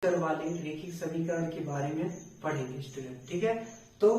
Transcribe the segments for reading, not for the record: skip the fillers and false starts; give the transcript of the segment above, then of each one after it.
चर वाले रैखिक समीकरण के बारे में पढ़ेंगे स्टूडेंट। ठीक है, तो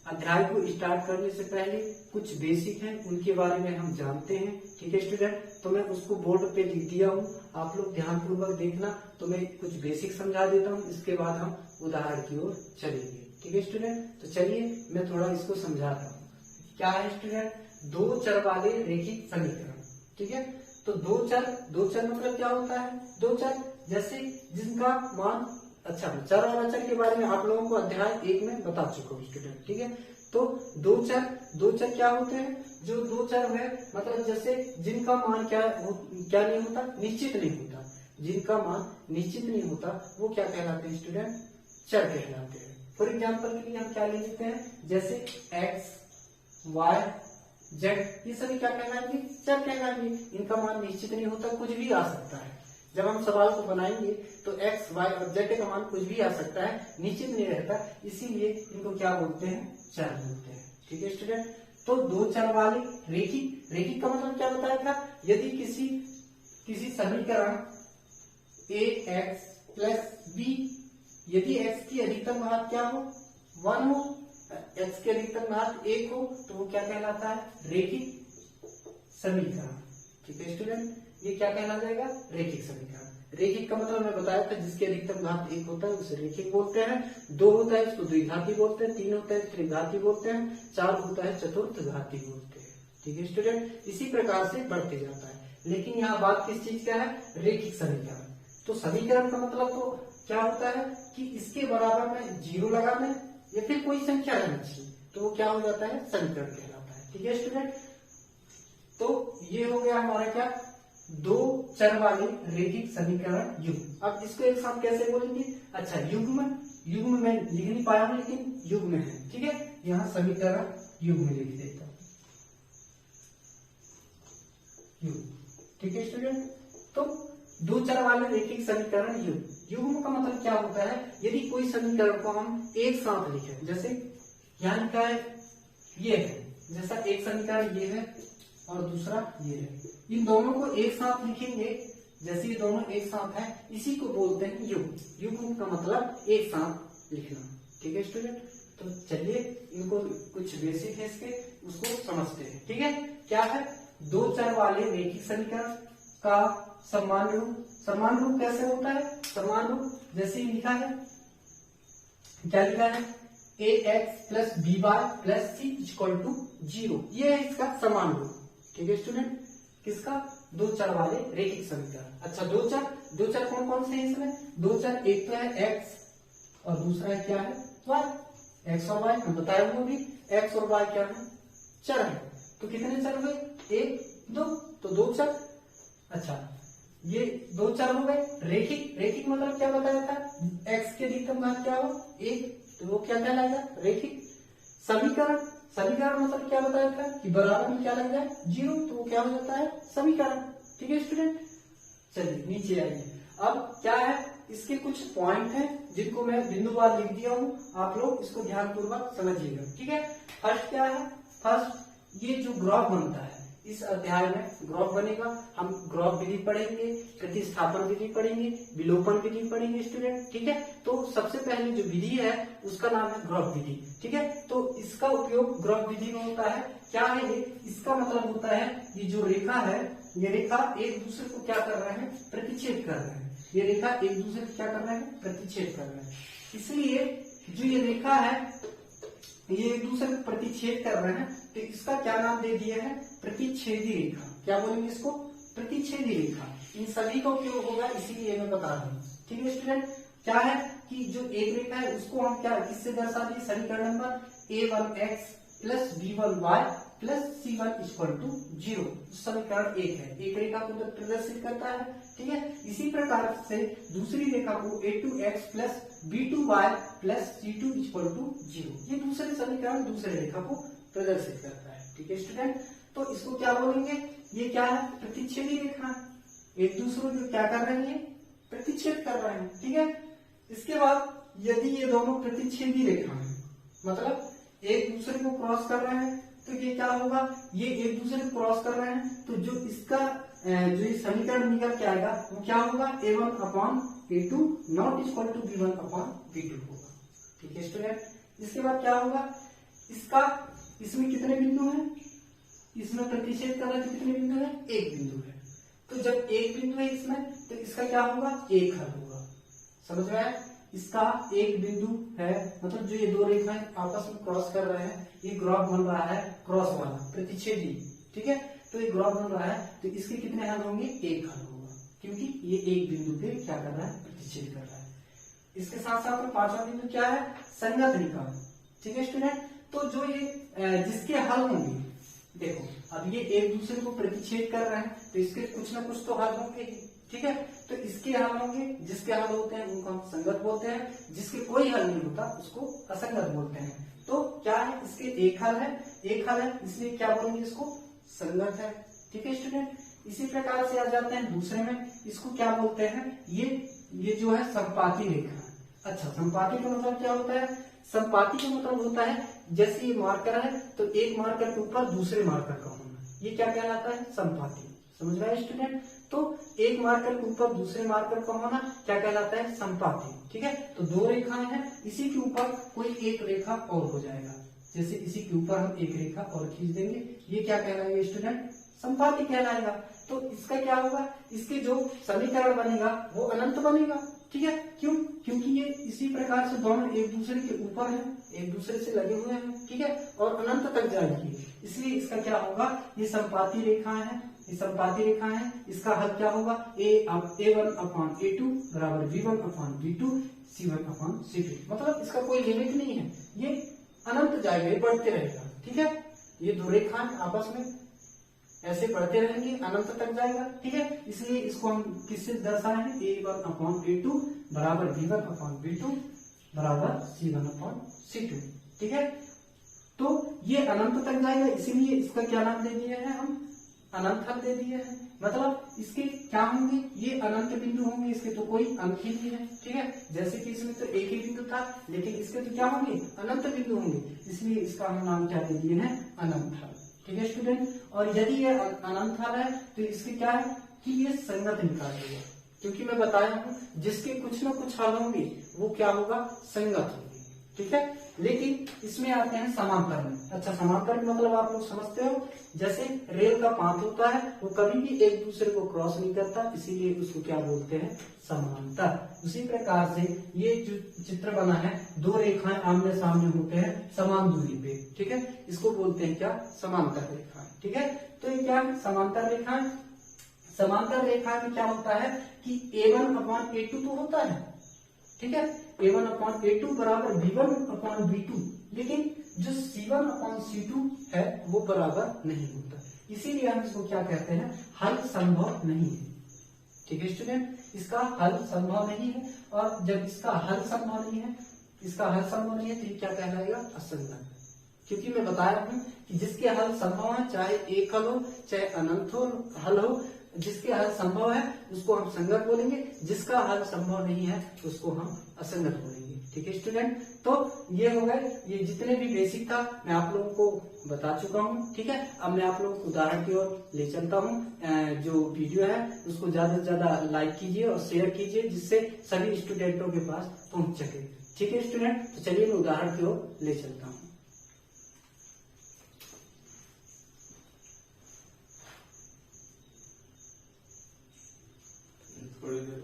अध्याय को स्टार्ट करने से पहले कुछ बेसिक हैं उनके बारे में हम जानते हैं। ठीक है स्टूडेंट, तो मैं उसको बोर्ड पे लिख दिया हूँ, आप लोग ध्यान पूर्वक देखना। तो मैं कुछ बेसिक समझा देता हूँ, इसके बाद हम उदाहरण की ओर चलेंगे। ठीक है स्टूडेंट, तो चलिए मैं थोड़ा इसको समझाता हूँ। क्या है स्टूडेंट? दो चर वाले रैखिक समीकरण। ठीक है, तो दो चर मतलब क्या होता है? दो चर जैसे जिनका मान, अच्छा चर और अचर के बारे में आप लोगों को अध्याय 1 में बता चुका हूँ स्टूडेंट। ठीक है, तो दो चर क्या होते हैं? जो दो चर है मतलब जैसे जिनका मान क्या नहीं होता, निश्चित नहीं होता। जिनका मान निश्चित नहीं होता वो क्या कहलाते हैं स्टूडेंट? चर कहलाते हैं। फॉर एग्जाम्पल के लिए हम क्या ले लेते हैं, जैसे x, y, z, ये सभी क्या कहलाएंगे? चर कहलाएंगे। इनका मान निश्चित नहीं होता, कुछ भी आ सकता है। जब हम सवाल को बनाएंगे तो x, y और z का मान कुछ भी आ सकता है, निश्चित नहीं रहता, इसीलिए इनको क्या बोलते हैं? चर बोलते हैं। ठीक है स्टूडेंट, तो दो चर वाले रैखिक का मतलब क्या बताया था? यदि किसी समीकरण ax प्लस b, यदि x की अधिकतम घात क्या हो? 1 हो, x की अधिकतम घात 1 हो, तो वो क्या कहलाता है? रैखिक समीकरण। ठीक है स्टूडेंट, ये क्या कहला जाएगा? रैखिक समीकरण। रैखिक का मतलब मैं बताया था, जिसकी अधिकतम घात 1 होता है उसे रैखिक बोलते हैं। 2 होता है उसको द्विघाती बोलते हैं। 3 होता है त्रिघाती बोलते हैं। 4 होता है चतुर्थ घाती बोलते हैं। ठीक है स्टूडेंट, इसी प्रकार से बढ़ते जाता है। लेकिन यहाँ बात किस चीज का है? रैखिक समीकरण। तो समीकरण का मतलब तो क्या होता है कि इसके बराबर में 0 लगा दें या फिर कोई संख्या रहनी चाहिए, तो वो क्या हो जाता है? समीकरण कहलाता है। ठीक है स्टूडेंट, तो ये हो गया हमारा क्या? दो चर वाले रैखिक समीकरण युग्म। अब इसको एक साथ कैसे बोलेंगे? अच्छा, युग्म में लिख नहीं पाया हूं, लेकिन युग्म है। ठीक है, यहाँ समीकरण युग्म लिख देता हूं, युग्म। ठीक है स्टूडेंट, तो दो चर वाले रैखिक समीकरण युग्म का मतलब क्या होता है? यदि कोई समीकरण को हम एक साथ लिखें, जैसे यहाँ लिखा है ये है, जैसा एक समीकरण ये है और दूसरा ये है, इन दोनों को एक साथ लिखेंगे, जैसे ये दोनों एक साथ है, इसी को बोलते हैं युग्म। युग्म का मतलब एक साथ लिखना। ठीक है स्टूडेंट, तो चलिए इनको कुछ बेसिक है इसके, उसको समझते हैं। ठीक है, क्या है? दो चर वाले रैखिक समीकरण का समान रूप कैसे होता है? समान रूप जैसे लिखा है, क्या लिखा है? ax plus B Y plus C equal to 0, ये है इसका समान रूप। ठीक है स्टूडेंट, किसका? दो चर वाले रैखिक समीकरण। अच्छा, दो चर कौन कौन से हैं इसमें? दो चर, एक तो है x और दूसरा है क्या है? y। x और y हम बताए हुए भी, x और y क्या है? चर है। तो कितने चर हुए? 1, 2, तो दो चर। अच्छा, ये दो चर हो गए। रैखिक मतलब क्या बताया था? x की अधिकतम घात क्या हो? 1, तो वो क्या कहलाएगा? रैखिक। समीकरण मतलब क्या बताया था कि बराबर में क्या लग जाए? 0, तो वो क्या हो जाता है? समीकरण। ठीक है स्टूडेंट, चलिए नीचे आइए। अब क्या है, इसके कुछ पॉइंट हैं जिनको मैं बिंदुवार लिख दिया हूं, आप लोग इसको ध्यान पूर्वक समझिएगा। ठीक है, फर्स्ट क्या है? फर्स्ट, ये जो ग्राफ बनता है, इस अध्याय में ग्राफ बनेगा। हम ग्राफ विधि पढ़ेंगे, प्रतिस्थापन विधि पढ़ेंगे, विलोपन विधि पढ़ेंगे स्टूडेंट। ठीक है, तो सबसे पहले जो विधि है उसका नाम है ग्राफ विधि। ठीक है, तो इसका उपयोग ग्राफ विधि में होता है। क्या है ये? इसका मतलब होता है ये जो रेखा है, ये रेखा एक दूसरे को क्या कर रहे हैं? प्रतिच्छेद कर रहे हैं। ये रेखा एक दूसरे को क्या कर रहे हैं? प्रतिच्छेद कर रहे हैं। इसलिए जो ये रेखा है, ये एक दूसरे को प्रतिच्छेद कर रहे हैं, तो इसका क्या नाम दे दिया है? प्रतिच्छेदी रेखा। क्या बोलेंगे इसको? प्रतिच्छेदी रेखा। इन सभी का उपयोग होगा, इसीलिए मैं बता रहा हूँ। ठीक है स्टूडेंट, क्या है कि जो एक रेखा है उसको हम क्या किससे दर्शा दिए? समीकरण number a1x plus b1y plus c1 equal to 0, समीकरण 1 है। एक रेखा को तो प्रदर्शित करता है। ठीक है, इसी प्रकार से दूसरी रेखा को a2x plus b2y plus c2 equal to 0, ये दूसरे समीकरण दूसरे रेखा को प्रदर्शित करता है। ठीक है स्टूडेंट, तो इसको क्या बोलेंगे? ये क्या है? प्रतिच्छेदी रेखा। एक दूसरे को क्या कर रहे हैं? प्रतिच्छेद कर रहे हैं। ठीक है, इसके बाद यदि ये दोनों प्रतिच्छेदी रेखा है, मतलब एक दूसरे को क्रॉस कर रहे हैं, तो ये क्या होगा? ये एक दूसरे को क्रॉस कर रहे हैं, तो जो इसका जो समीकरण निकल के आएगा वो क्या होगा? a1 upon A2 not equal to V1 upon V2 होगा। ठीक है स्टूडेंट, इसके बाद क्या होगा, इसमें कितने बिंदु हैं, इसमें प्रतिच्छेद कर रहा है तो कितने बिंदु है, एक बिंदु है। तो जब एक बिंदु है इसमें तो इसका क्या होगा, एक हल होगा। समझ में आया, इसका एक बिंदु है, मतलब जो ये दो रेखाएं आपस में क्रॉस कर रहे हैं, ये ग्राफ बन रहा है क्रॉस वाला प्रतिच्छेदी। ठीक है, तो ये ग्राफ बन रहा है तो इसके कितने हल होंगे, एक हल होगा, क्योंकि ये एक बिंदु पे क्या कर रहा है, प्रतिच्छेद कर रहा है। इसके साथ साथ में पांचवा बिंदु क्या है, संगत रेखा। ठीक है स्टूडेंट, तो जो ये जिसके हल होंगे, देखो अब ये एक दूसरे को प्रतिच्छेद कर रहे हैं तो इसके कुछ ना कुछ तो हल होंगे ही। ठीक है, तो इसके हल होंगे, जिसके हल होते हैं उनको हम संगत बोलते हैं, जिसके कोई हल नहीं होता उसको असंगत बोलते हैं। तो क्या है, इसके एक हल है, इसलिए क्या बोलेंगे, इसको संगत है। ठीक है स्टूडेंट, इसी प्रकार से आ जाते हैं दूसरे में, इसको क्या बोलते हैं, ये जो है संपाती रेखा। अच्छा, संपाती का मतलब क्या होता है, संपाती का मतलब होता है जैसे ये मार्कर है तो एक मार्कर के ऊपर दूसरे मार्कर का होना, ये क्या कहलाता है, संपाती। समझ रहे हैं स्टूडेंट, तो एक मार्कर के ऊपर दूसरे मार्कर का होना क्या कहलाता है, संपाती। ठीक है, तो दो रेखाएं हैं, इसी के ऊपर कोई एक रेखा और हो जाएगा, जैसे इसी के ऊपर हम एक रेखा और खींच देंगे, ये क्या कहलाएगा स्टूडेंट, संपाती कहलाएगा। तो इसका क्या होगा, इसके जो समीकरण बनेगा वो अनंत बनेगा। ठीक है, क्यों, क्योंकि ये इसी प्रकार से दोनों एक दूसरे के ऊपर हैं, एक दूसरे से लगे हुए हैं। ठीक है, और अनंत तक जाएगी, इसलिए इसका क्या होगा, ये संपाती रेखाएं हैं, ये संपाती रेखाएं हैं, इसका हल क्या होगा, A1 अपॉन A2 बराबर V1 upon V2 C1 upon C2। मतलब इसका कोई लिमिट नहीं है, ये अनंत जाएगा, ये बढ़ते रहेगा। ठीक है, ये दो रेखाएं आपस में ऐसे बढ़ते रहेंगे, अनंत तक जाएगा। ठीक है, इसलिए इसको हम किससे दर्शाए हैं, A1 अपॉन A2 बराबर V1 अपॉन V2 बराबर C1 अपॉन C2। ठीक है, तो ये अनंत तक जाएगा, इसीलिए इसका क्या नाम दे दिया है, हम अनंत हल दे दिया है। मतलब इसके क्या होंगे, ये अनंत बिंदु होंगे, इसके तो कोई अंत ही नहीं है। ठीक है, जैसे कि इसमें तो एक ही बिंदु था, लेकिन इसके तो क्या होंगे, अनंत बिंदु होंगे, इसलिए इसका हम नाम क्या दे दिए हैं, अनंत हल। ठीक है स्टूडेंट, और यदि ये अनंत हल है तो इसके क्या है कि ये संगत निकालेगा, क्योंकि मैं बताया हूं जिसके कुछ ना कुछ हल होंगे वो क्या होगा, संगत होंगे। ठीक है, लेकिन इसमें आते हैं समांतर में। अच्छा, समांतर में मतलब आप लोग समझते हो, जैसे रेल का पाथ होता है वो कभी भी एक दूसरे को क्रॉस नहीं करता, इसीलिए उसको क्या बोलते हैं, समांतर। उसी प्रकार से ये जो चित्र बना है, दो रेखाएं आमने सामने होते हैं समान दूरी पे। ठीक है, इसको बोलते हैं क्या, समांतर रेखाएं। ठीक है, तो ये क्या है, समांतर रेखाएं। समांतर रेखा में क्या होता है कि A1 अपॉन A2 तो होता है। ठीक है, A1 अपॉन A2 बराबर V1 अपॉन V2, लेकिन जो C1 अपॉन C2 है वो बराबर नहीं होता, इसीलिए हम इसको क्या कहते हैं, हल संभव नहीं है। ठीक है स्टूडेंट, इसका हल संभव नहीं है, और जब इसका हल संभव नहीं है, तो ये क्या कहलाएगा, असंगत। क्योंकि मैं बताया हूं कि जिसके हल संभव है, चाहे एक हल हो चाहे अनंत हल हो, जिसके हल संभव है उसको हम संगत बोलेंगे, जिसका हल संभव नहीं है उसको हम असंगत बोलेंगे। ठीक है स्टूडेंट, तो ये हो गए, ये जितने भी बेसिक था मैं आप लोगों को बता चुका हूँ। ठीक है, अब मैं आप लोगों को उदाहरण की ओर ले चलता हूँ। जो वीडियो है उसको ज्यादा से ज्यादा लाइक कीजिए और शेयर कीजिए, जिससे सभी स्टूडेंटों के पास पहुंच सके। ठीक है स्टूडेंट, तो चलिए मैं उदाहरण की ओर ले चलता हूँ। थोड़ी देर